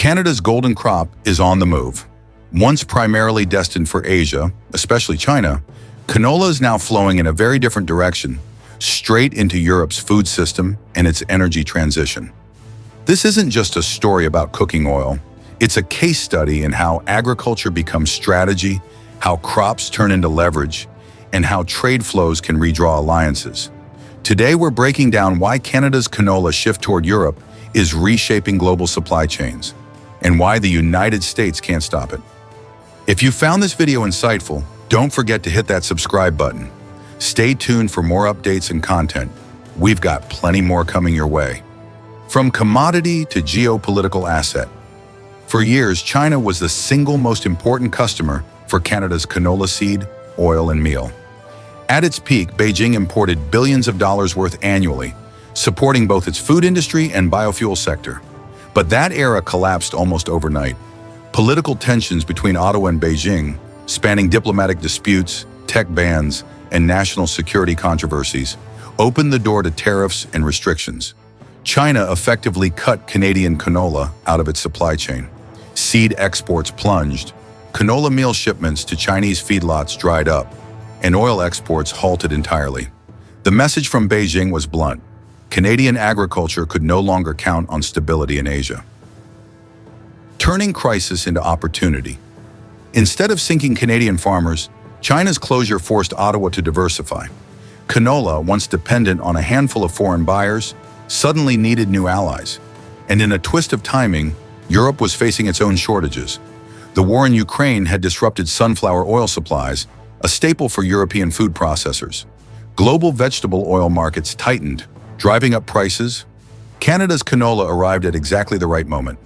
Canada's golden crop is on the move. Once primarily destined for Asia, especially China, canola is now flowing in a very different direction, straight into Europe's food system and its energy transition. This isn't just a story about cooking oil. It's a case study in how agriculture becomes strategy, how crops turn into leverage, and how trade flows can redraw alliances. Today, we're breaking down why Canada's canola shift toward Europe is reshaping global supply chains, and why the United States can't stop it. If you found this video insightful, don't forget to hit that subscribe button. Stay tuned for more updates and content. We've got plenty more coming your way. From commodity to geopolitical asset. For years, China was the single most important customer for Canada's canola seed, oil, and meal. At its peak, Beijing imported billions of dollars worth annually, supporting both its food industry and biofuel sector. But that era collapsed almost overnight. Political tensions between Ottawa and Beijing, spanning diplomatic disputes, tech bans, and national security controversies, opened the door to tariffs and restrictions. China effectively cut Canadian canola out of its supply chain. Seed exports plunged, canola meal shipments to Chinese feedlots dried up, and oil exports halted entirely. The message from Beijing was blunt. Canadian agriculture could no longer count on stability in Asia. Turning crisis into opportunity. Instead of sinking Canadian farmers, China's closure forced Ottawa to diversify. Canola, once dependent on a handful of foreign buyers, suddenly needed new allies. And in a twist of timing, Europe was facing its own shortages. The war in Ukraine had disrupted sunflower oil supplies, a staple for European food processors. Global vegetable oil markets tightened, driving up prices. Canada's canola arrived at exactly the right moment.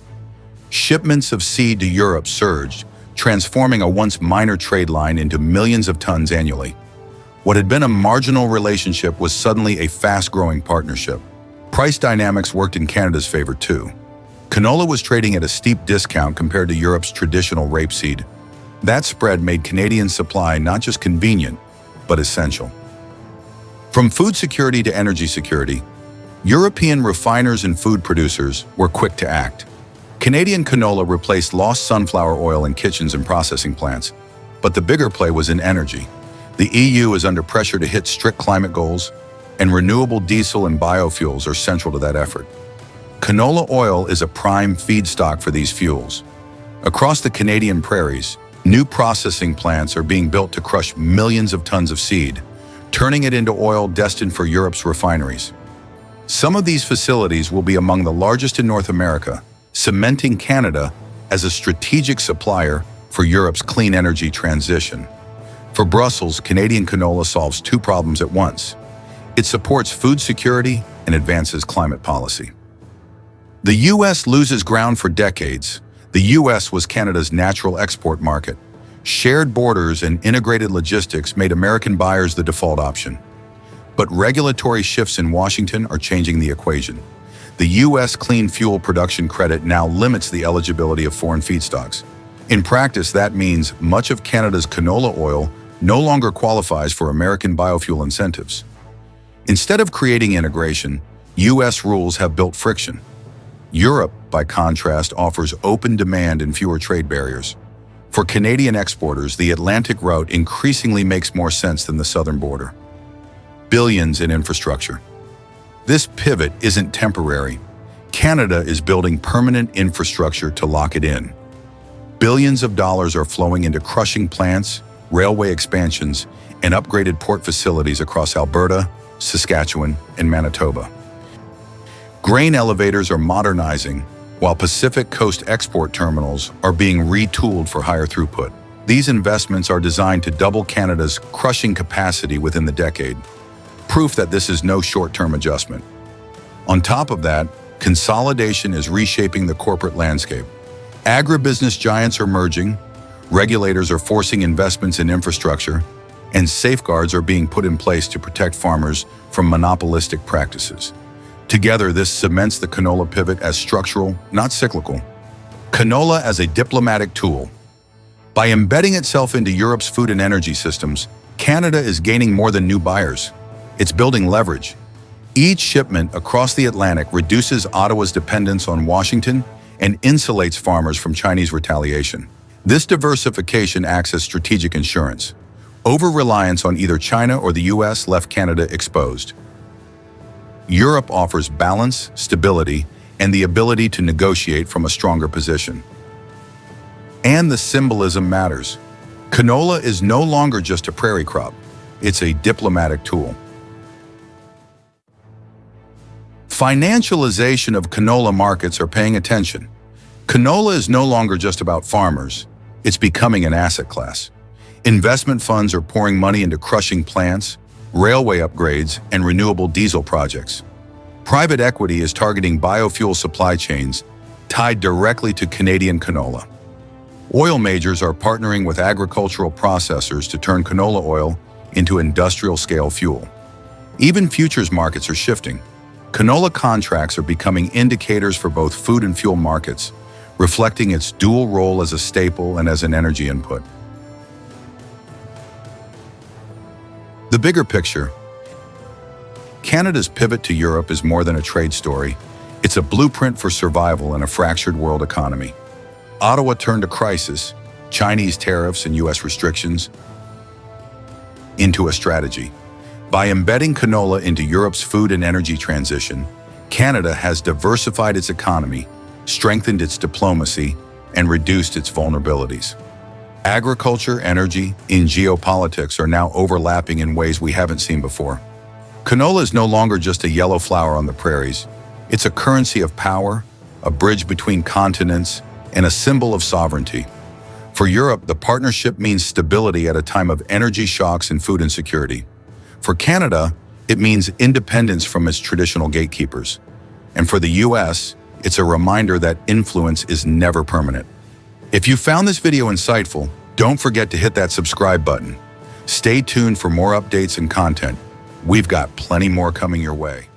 Shipments of seed to Europe surged, transforming a once minor trade line into millions of tons annually. What had been a marginal relationship was suddenly a fast-growing partnership. Price dynamics worked in Canada's favor too. Canola was trading at a steep discount compared to Europe's traditional rapeseed. That spread made Canadian supply not just convenient, but essential. From food security to energy security, European refiners and food producers were quick to act. Canadian canola replaced lost sunflower oil in kitchens and processing plants, but the bigger play was in energy. The EU is under pressure to hit strict climate goals, and renewable diesel and biofuels are central to that effort. Canola oil is a prime feedstock for these fuels. Across the Canadian prairies, new processing plants are being built to crush millions of tons of seed, turning it into oil destined for Europe's refineries. Some of these facilities will be among the largest in North America, cementing Canada as a strategic supplier for Europe's clean energy transition. For Brussels, Canadian canola solves two problems at once. It supports food security and advances climate policy. The U.S. loses ground for decades. The U.S. was Canada's natural export market. Shared borders and integrated logistics made American buyers the default option. But regulatory shifts in Washington are changing the equation. The U.S. Clean Fuel Production Credit now limits the eligibility of foreign feedstocks. In practice, that means much of Canada's canola oil no longer qualifies for American biofuel incentives. Instead of creating integration, U.S. rules have built friction. Europe, by contrast, offers open demand and fewer trade barriers. For Canadian exporters, the Atlantic route increasingly makes more sense than the southern border. Billions in infrastructure. This pivot isn't temporary. Canada is building permanent infrastructure to lock it in. Billions of dollars are flowing into crushing plants, railway expansions, and upgraded port facilities across Alberta, Saskatchewan, and Manitoba. Grain elevators are modernizing, while Pacific Coast export terminals are being retooled for higher throughput. These investments are designed to double Canada's crushing capacity within the decade, proof that this is no short-term adjustment. On top of that, consolidation is reshaping the corporate landscape. Agribusiness giants are merging, regulators are forcing investments in infrastructure, and safeguards are being put in place to protect farmers from monopolistic practices. Together, this cements the canola pivot as structural, not cyclical. Canola as a diplomatic tool. By embedding itself into Europe's food and energy systems, Canada is gaining more than new buyers. It's building leverage. Each shipment across the Atlantic reduces Ottawa's dependence on Washington and insulates farmers from Chinese retaliation. This diversification acts as strategic insurance. Over-reliance on either China or the US left Canada exposed. Europe offers balance, stability, and the ability to negotiate from a stronger position. And the symbolism matters. Canola is no longer just a prairie crop. It's a diplomatic tool. Financialization of canola markets are paying attention. Canola is no longer just about farmers. It's becoming an asset class. Investment funds are pouring money into crushing plants, railway upgrades, and renewable diesel projects. Private equity is targeting biofuel supply chains tied directly to Canadian canola. Oil majors are partnering with agricultural processors to turn canola oil into industrial-scale fuel. Even futures markets are shifting. Canola contracts are becoming indicators for both food and fuel markets, reflecting its dual role as a staple and as an energy input. The bigger picture. Canada's pivot to Europe is more than a trade story. It's a blueprint for survival in a fractured world economy. Ottawa turned a crisis, Chinese tariffs and US restrictions, into a strategy. By embedding canola into Europe's food and energy transition, Canada has diversified its economy, strengthened its diplomacy, and reduced its vulnerabilities. Agriculture, energy, and geopolitics are now overlapping in ways we haven't seen before. Canola is no longer just a yellow flower on the prairies. It's a currency of power, a bridge between continents, and a symbol of sovereignty. For Europe, the partnership means stability at a time of energy shocks and food insecurity. For Canada, it means independence from its traditional gatekeepers. And for the US, it's a reminder that influence is never permanent. If you found this video insightful, don't forget to hit that subscribe button. Stay tuned for more updates and content. We've got plenty more coming your way.